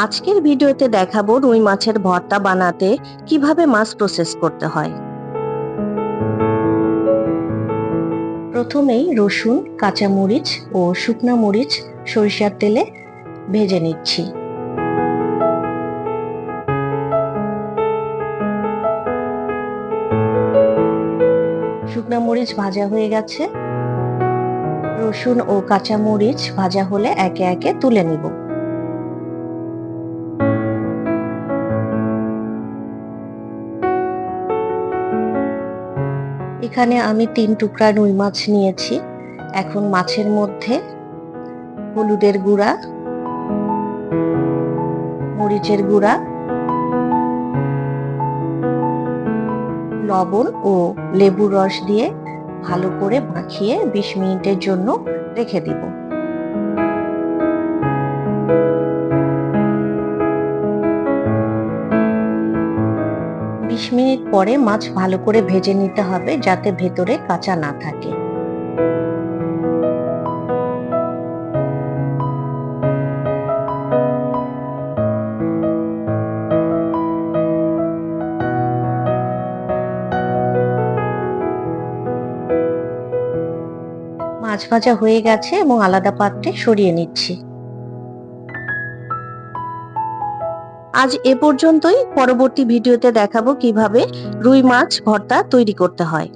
আজকের ভিডিওতে দেখাবো রুই মাছের ভর্তা বানাতে কিভাবে মাছ প্রসেস করতে হয়। প্রথমেই রসুন, কাঁচামরিচ ও শুকনো মরিচ সরিষার তেলে ভেজে নিচ্ছি। শুকনো মরিচ ভাজা হয়ে গেছে। রসুন ও কাঁচামরিচ ভাজা হলে একে একে তুলে নিব। এখানে আমি 3 টুকরা রুই মাছ নিয়েছি। এখন মাছের মধ্যে হলুদের গুঁড়া, মরিচের গুঁড়া, লবণ ও লেবুর রস দিয়ে ভালো করে মাখিয়ে 20 মিনিটের জন্য রেখে দিব। মিনিট পরে মাছ ভালো করে ভেজে নিতে হবে যাতে ভেতরে কাঁচা না থাকে। মাছ ভাজা হয়ে গেছে এবং আলাদা পাত্রে সরিয়ে নিচ্ছি। আজ এ পর্যন্তই। পরবর্তী ভিডিওতে দেখাবো কিভাবে রুই মাছ ভর্তা তৈরি করতে হয়।